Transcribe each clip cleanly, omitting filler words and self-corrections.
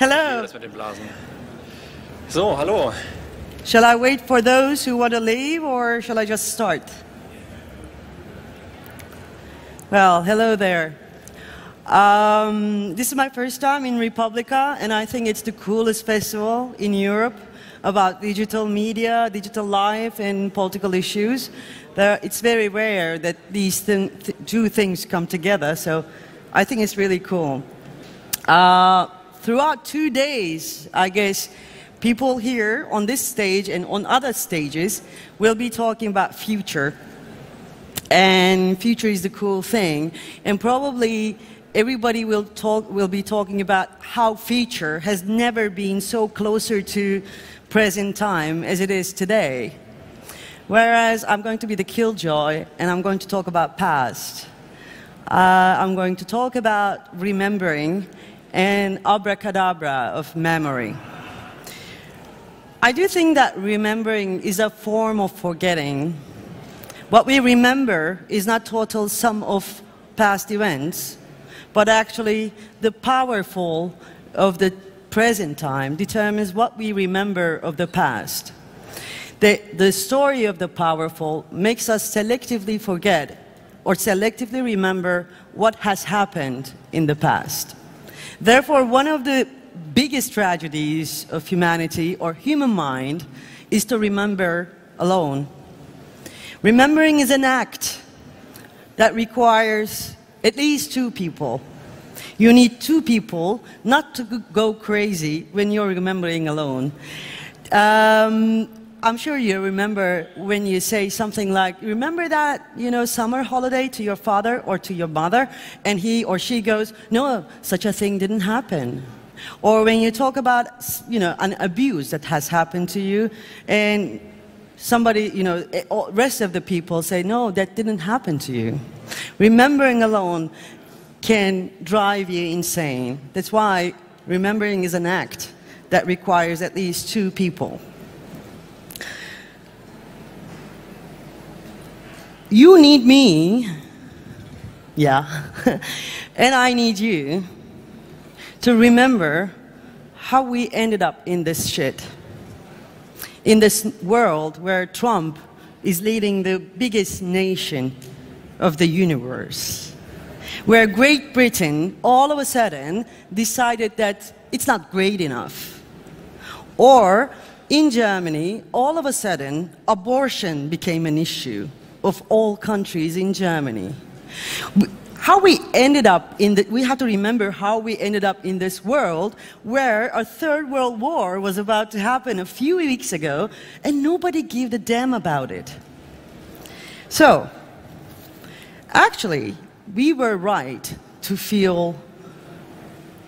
Hello. So, hallo. Shall I wait for those who want to leave, or shall I just start? Well, hello there. This is my first time in Republica, and I think it's the coolest festival in Europe about digital media, digital life, and political issues. It's very rare that these two things come together, so I think it's really cool. Throughout 2 days, I guess, people here on this stage and on other stages will be talking about future. And future is the cool thing. And probably everybody will be talking about how future has never been so closer to present time as it is today. Whereas I'm going to be the killjoy, and I'm going to talk about past. I'm going to talk about remembering and abracadabra of memory. I do think that remembering is a form of forgetting. What we remember is not total sum of past events, but actually the powerful of the present time determines what we remember of the past. The story of the powerful makes us selectively forget or selectively remember what has happened in the past. Therefore, one of the biggest tragedies of humanity or human mind is to remember alone. Remembering is an act that requires at least two people. You need two people not to go crazy when you're remembering alone. I'm sure you remember when you say something like, remember that, summer holiday to your father or to your mother, and he or she goes, no, such a thing didn't happen. Or when you talk about, an abuse that has happened to you, and somebody, the rest of the people say, no, that didn't happen to you. Remembering alone can drive you insane. That's why remembering is an act that requires at least two people. You need me, yeah, and I need you to remember how we ended up in this shit. In this world where Trump is leading the biggest nation of the universe. Where Great Britain all of a sudden decided that it's not great enough. Or in Germany, all of a sudden, abortion became an issue of all countries in Germany. How we ended up we have to remember how we ended up in this world where a third world war was about to happen a few weeks ago and nobody gave a damn about it. So, actually, we were right to feel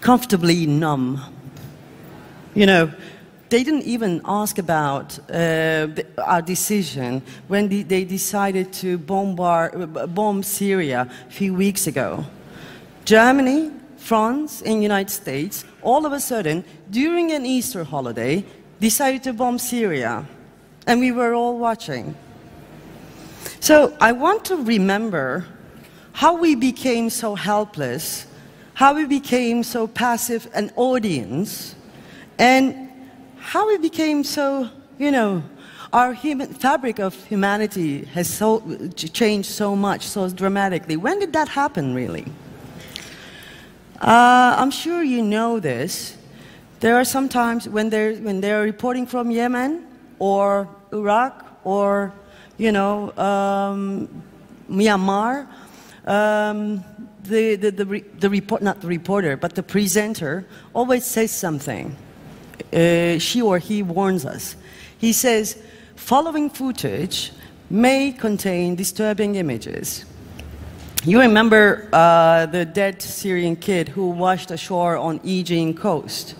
comfortably numb. They didn't even ask about our decision when they decided to bomb Syria a few weeks ago. Germany, France, and United States, all of a sudden, during an Easter holiday, decided to bomb Syria. And we were all watching. So I want to remember how we became so helpless, how we became so passive an audience, and how we became so, our fabric of humanity has changed so much, so dramatically. When did that happen, really? I'm sure you know this. There are some times when they're reporting from Yemen or Iraq or, Myanmar. Not the reporter, but the presenter always says something. She or he warns us. He says, following footage may contain disturbing images. You remember the dead Syrian kid who washed ashore on Aegean coast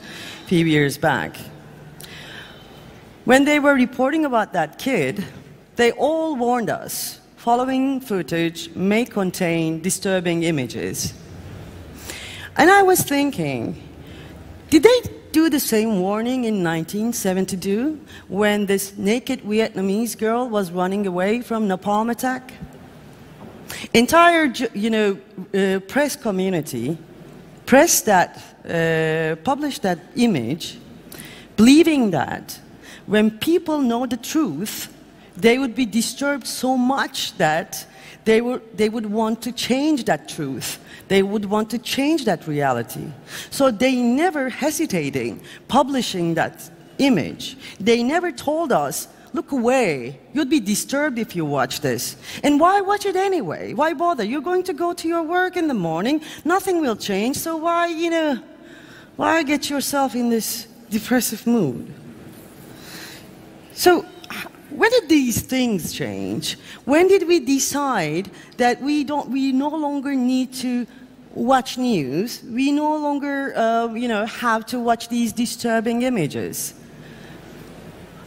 a few years back. When they were reporting about that kid, they all warned us, following footage may contain disturbing images. And I was thinking, did they do the same warning in 1972 when this naked Vietnamese girl was running away from napalm attack? Entire, press community, press that published that image, believing that when people know the truth, they would be disturbed so much that they would want to change that truth. They would want to change that reality. So they never hesitated publishing that image. They never told us, look away, you'd be disturbed if you watch this. And why watch it anyway? Why bother? You're going to go to your work in the morning, nothing will change, so why, why get yourself in this depressive mood? So, when did these things change? When did we decide that we no longer need to watch news? We no longer, have to watch these disturbing images.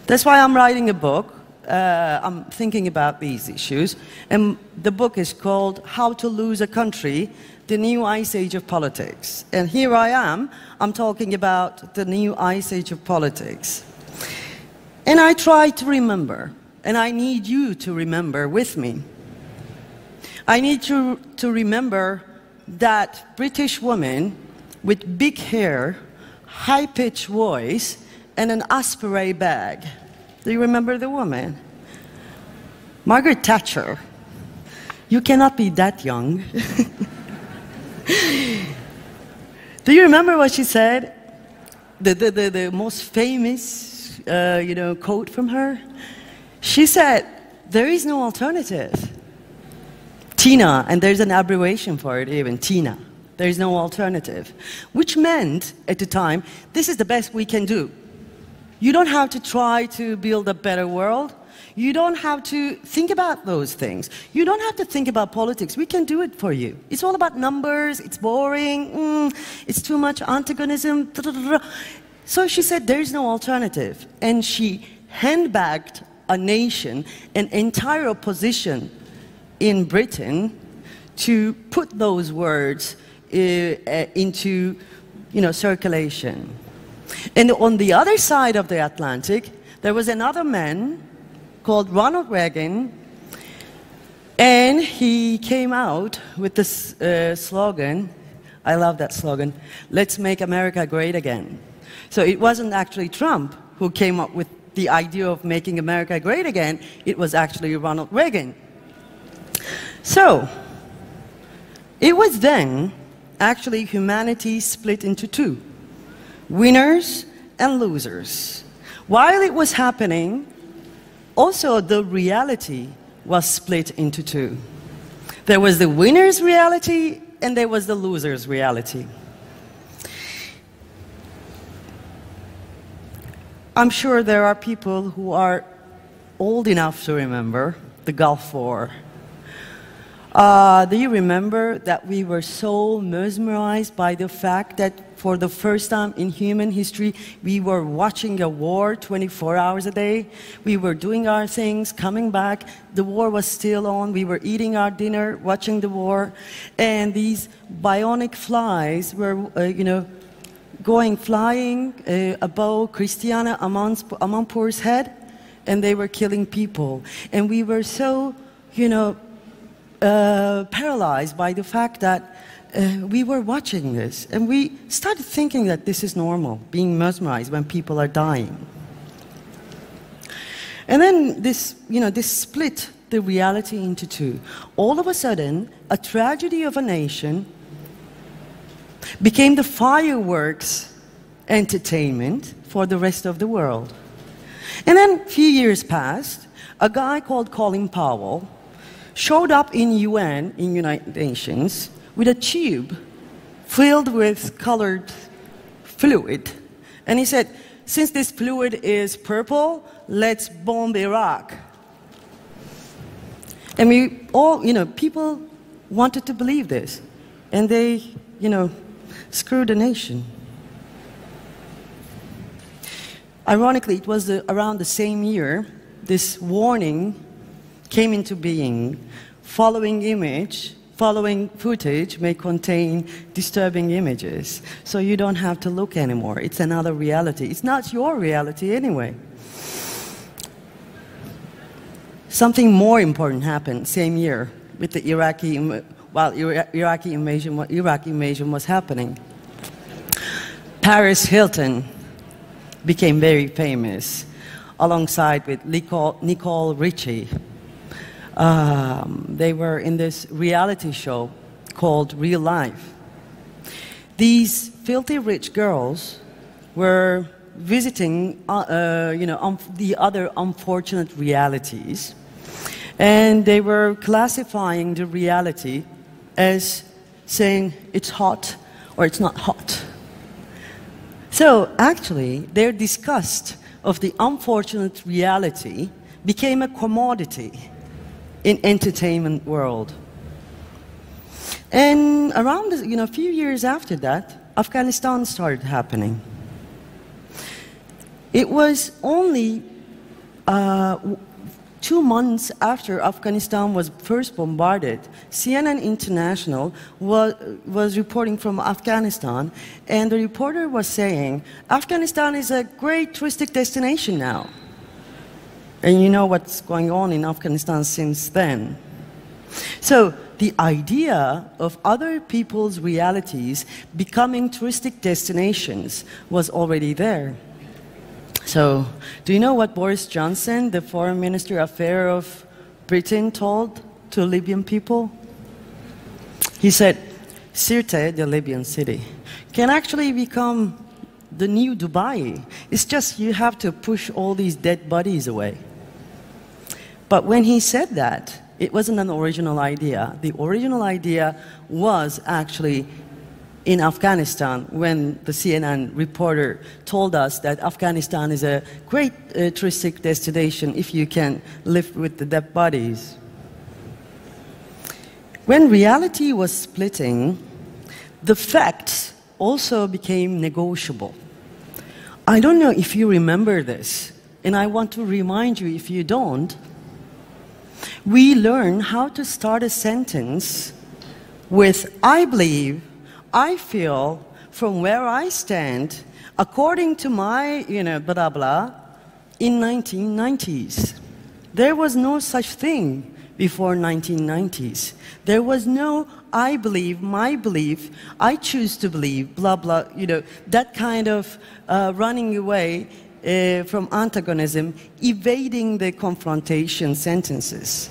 That's why I'm writing a book. I'm thinking about these issues. And the book is called How to Lose a Country, The New Ice Age of Politics. And here I am, I'm talking about the new ice age of politics. And I try to remember, and I need you to remember with me. I need you to remember that British woman with big hair, high-pitched voice, and an Asprey bag. Do you remember the woman? Margaret Thatcher. You cannot be that young. Do you remember what she said? The most famous quote from her? She said, there is no alternative. Tina, and there's an abbreviation for it even, Tina. There is no alternative. Which meant, at the time, this is the best we can do. You don't have to try to build a better world. You don't have to think about those things. You don't have to think about politics. We can do it for you. It's all about numbers, it's boring, it's too much antagonism. So she said, there is no alternative. And she handbagged a nation, an entire opposition in Britain, to put those words into circulation. And on the other side of the Atlantic, there was another man called Ronald Reagan, and he came out with this slogan. I love that slogan, let's make America great again. So it wasn't actually Trump who came up with the idea of making America great again, it was actually Ronald Reagan. So, it was then actually humanity split into two, winners and losers. While it was happening, also the reality was split into two. There was the winner's reality and there was the loser's reality. I'm sure there are people who are old enough to remember the Gulf War. Do you remember that we were so mesmerized by the fact that for the first time in human history, we were watching a war 24 hours a day? We were doing our things, coming back, the war was still on, we were eating our dinner, watching the war, and these bionic flies were, flying above Christiana Amanpour's head, and they were killing people. And we were so, paralyzed by the fact that we were watching this, and we started thinking that this is normal, being mesmerized when people are dying. And then this split the reality into two. All of a sudden, a tragedy of a nation became the fireworks entertainment for the rest of the world. And then a few years passed, a guy called Colin Powell showed up in UN, in United Nations, with a tube filled with colored fluid. And he said, since this fluid is purple, let's bomb Iraq. And we all, people wanted to believe this. And they, screwed the nation. Ironically, it was around the same year, this warning came into being. Following footage may contain disturbing images. So you don't have to look anymore. It's another reality. It's not your reality anyway. Something more important happened same year with the Iraqi invasion was happening. Paris Hilton became very famous alongside with Nicole Richie. They were in this reality show called Real Life. These filthy rich girls were visiting the other unfortunate realities, and they were classifying the reality as saying it's hot or it's not hot. So actually, their disgust of the unfortunate reality became a commodity in entertainment world. And around a few years after that, Afghanistan started happening. It was only 2 months after Afghanistan was first bombarded, CNN International was reporting from Afghanistan, and the reporter was saying, Afghanistan is a great touristic destination now. And you know what's going on in Afghanistan since then. So the idea of other people's realities becoming touristic destinations was already there. So, do you know what Boris Johnson, the Foreign Minister of Affairs of Britain, told to Libyan people? He said, Sirte, the Libyan city, can actually become the new Dubai. It's just you have to push all these dead bodies away. But when he said that, it wasn't an original idea. The original idea was actually in Afghanistan, when the CNN reporter told us that Afghanistan is a great touristic destination if you can live with the dead bodies. When reality was splitting, the facts also became negotiable. I don't know if you remember this, and I want to remind you if you don't. We learn how to start a sentence with I believe, I feel, from where I stand, according to my, blah, blah, in 1990s. There was no such thing before 1990s. There was no I believe, my belief, I choose to believe, blah, blah, that kind of running away from antagonism, evading the confrontation sentences.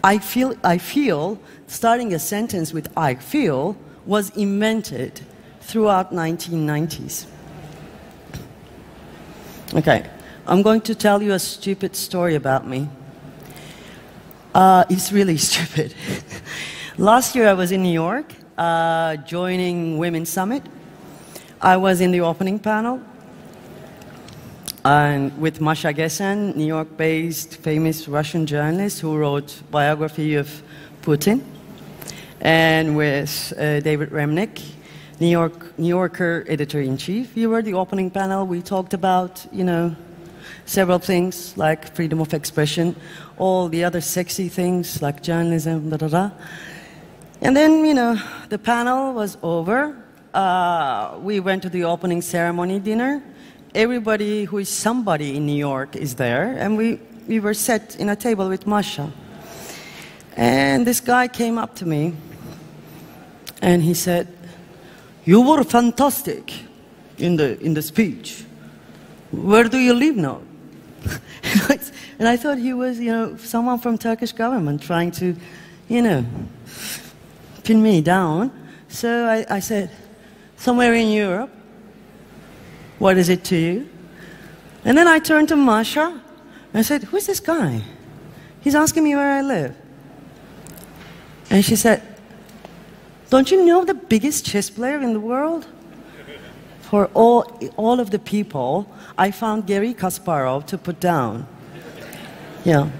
I feel, starting a sentence with I feel, was invented throughout 1990s. Okay, I'm going to tell you a stupid story about me. It's really stupid. Last year I was in New York, joining Women's Summit. I was in the opening panel, and with Masha Gessen, New York-based famous Russian journalist who wrote biography of Putin, and with David Remnick, New Yorker editor-in-chief. We were the opening panel. We talked about, several things like freedom of expression, all the other sexy things like journalism, And then, the panel was over. We went to the opening ceremony dinner. Everybody who is somebody in New York is there, and we were set in a table with Masha. And this guy came up to me, and he said, "You were fantastic in the speech. Where do you live now?" And I thought he was, someone from Turkish government trying to, pin me down. So I said, "Somewhere in Europe. What is it to you?" And then I turned to Masha, and I said, "Who's this guy? He's asking me where I live." And she said, "Don't you know the biggest chess player in the world?" For all of the people, I found Garry Kasparov to put down. Yeah.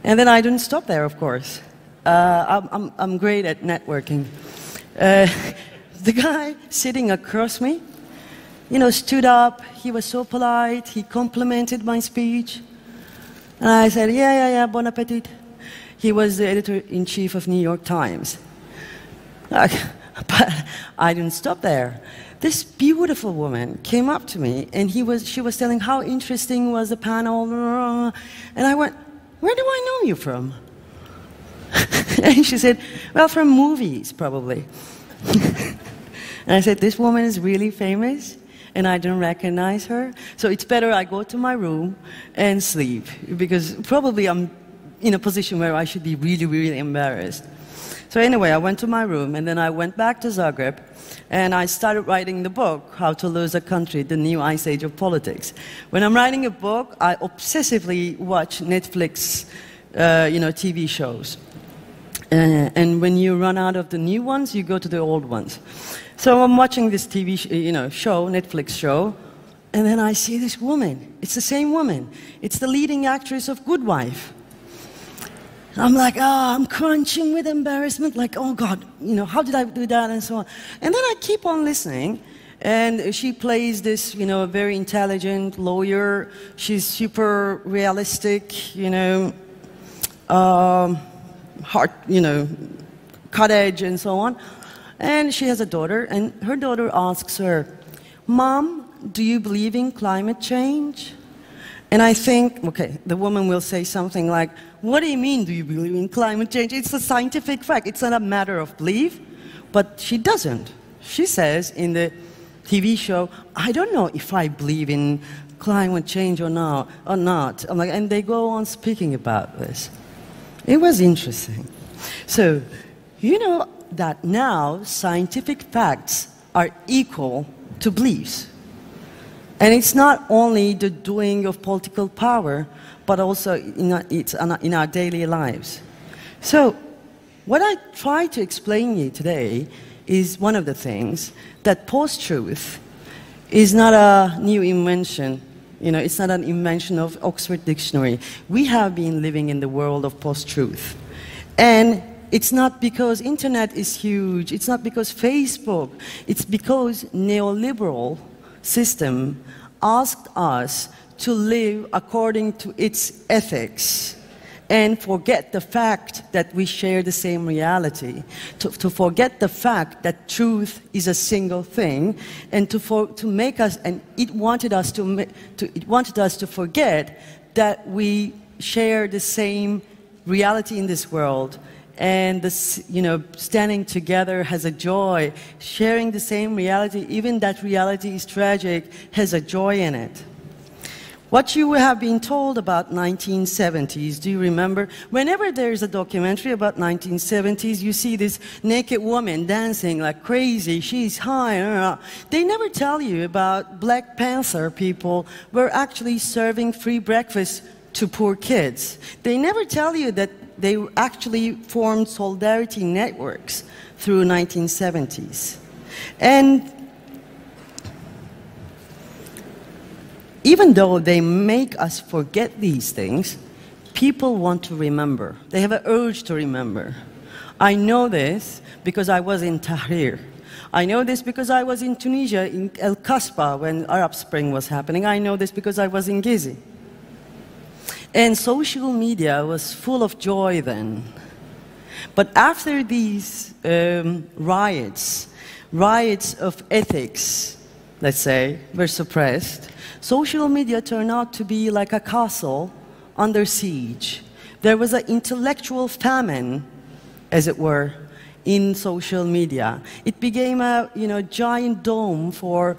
And then I didn't stop there, of course. I'm great at networking. The guy sitting across me, stood up. He was so polite. He complimented my speech. And I said, yeah, bon appetit. He was the editor-in-chief of New York Times. But I didn't stop there. This beautiful woman came up to me, and she was telling how interesting was the panel. And I went, "Where do I know you from?" And she said, "Well, from movies, probably." And I said, "This woman is really famous?" and I didn't recognize her. So it's better I go to my room and sleep, because probably I'm in a position where I should be really, really embarrassed. So anyway, I went to my room, and then I went back to Zagreb, and I started writing the book, How to Lose a Country, The New Ice Age of Politics. When I'm writing a book, I obsessively watch Netflix, TV shows. And when you run out of the new ones, you go to the old ones. So I'm watching this TV show, Netflix show, and then I see this woman. It's the same woman. It's the leading actress of Good Wife. I'm like, I'm crunching with embarrassment, like, oh God, how did I do that, and so on. And then I keep on listening, and she plays this, very intelligent lawyer. She's super realistic, hard, cut edge, and so on. And she has a daughter, and her daughter asks her, Mom, do you believe in climate change? And I think, okay, the woman will say something like, what do you mean, do you believe in climate change? It's a scientific fact. It's not a matter of belief. But she doesn't. She says in the TV show, I don't know if I believe in climate change or not. I'm like, and they go on speaking about this. It was interesting. So, you know that now scientific facts are equal to beliefs. And it's not only the doing of political power, but also in our daily lives. So, what I try to explain to you today is one of the things, that post-truth is not a new invention. It's not an invention of Oxford Dictionary. We have been living in the world of post-truth. And it's not because internet is huge, it's not because Facebook, it's because neoliberal system asked us to live according to its ethics and forget the fact that we share the same reality, to forget the fact that truth is a single thing, and to make us, and it wanted us to forget that we share the same reality in this world. And this, standing together has a joy. Sharing the same reality, even that reality is tragic, has a joy in it. What you have been told about 1970s, do you remember? Whenever there's a documentary about 1970s, you see this naked woman dancing like crazy, she's high. They never tell you about Black Panther people were actually serving free breakfast to poor kids. They never tell you that they actually formed solidarity networks through 1970s. And even though they make us forget these things, people want to remember. They have an urge to remember. I know this because I was in Tahrir. I know this because I was in Tunisia, in El Kasbah, when Arab Spring was happening. I know this because I was in Gezi. And social media was full of joy then. But after these riots of ethics, let's say, were suppressed, social media turned out to be like a castle under siege. There was an intellectual famine, as it were, in social media. It became a giant dome for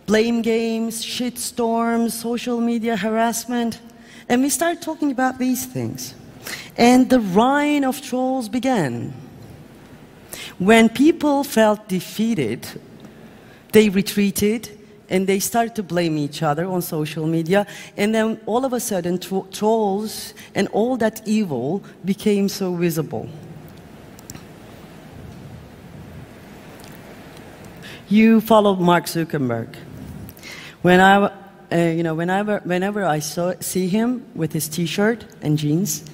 blame games, shitstorms, social media harassment. And we started talking about these things. And the reign of trolls began. When people felt defeated, they retreated and they started to blame each other on social media. And then all of a sudden, trolls and all that evil became so visible. You followed Mark Zuckerberg. Whenever I see him with his T-shirt and jeans,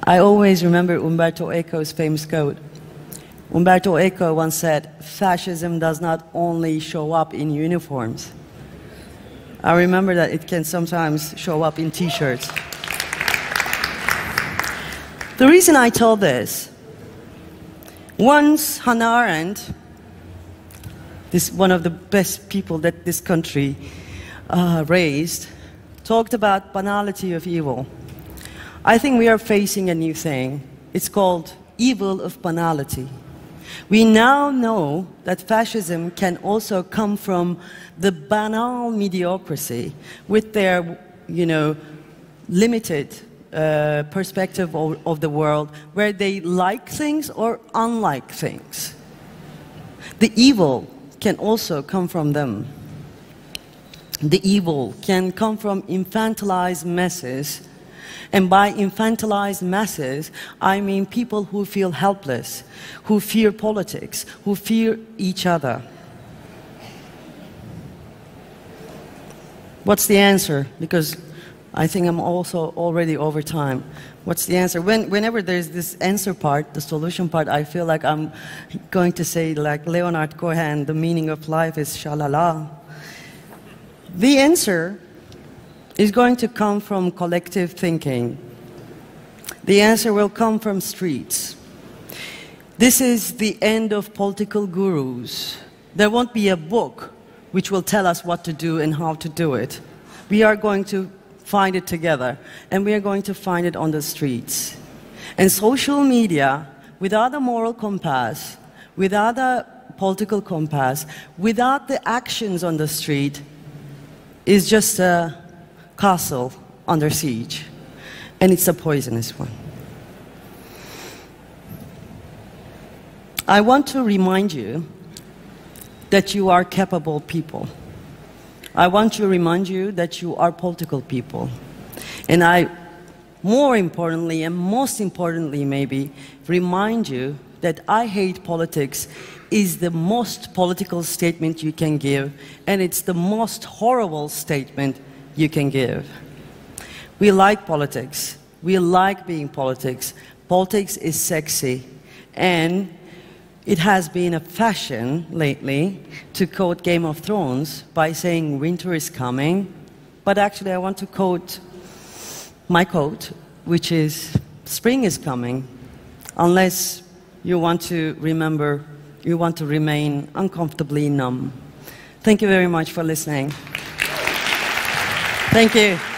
I always remember Umberto Eco's famous quote. Umberto Eco once said, "Fascism does not only show up in uniforms." I remember that it can sometimes show up in T-shirts. The reason I told this, once Hannah Arendt, one of the best people that this country raised, talked about banality of evil. I think we are facing a new thing. It's called evil of banality. We now know that fascism can also come from the banal mediocrity with their, limited perspective of the world, where they like things or unlike things. The evil can also come from them. The evil can come from infantilized masses. And by infantilized masses, I mean people who feel helpless, who fear politics, who fear each other. What's the answer? Because I think I'm also already over time. What's the answer? Whenever there's this answer part, the solution part, I feel like I'm going to say, like Leonard Cohen, the meaning of life is shalala. The answer is going to come from collective thinking. The answer will come from streets. This is the end of political gurus. There won't be a book which will tell us what to do and how to do it. We are going to find it together, and we are going to find it on the streets. And social media, without a moral compass, without a political compass, without the actions on the street, is just a castle under siege. And it's a poisonous one. I want to remind you that you are capable people. I want to remind you that you are political people. And I, more importantly, and most importantly maybe, remind you that I hate politics is the most political statement you can give, and it's the most horrible statement you can give. We like politics. We like being politics. Politics is sexy. And it has been a fashion lately to quote Game of Thrones by saying winter is coming. But actually I want to quote my quote, which is spring is coming, unless you want to remember, you want to remain uncomfortably numb. Thank you very much for listening. Thank you.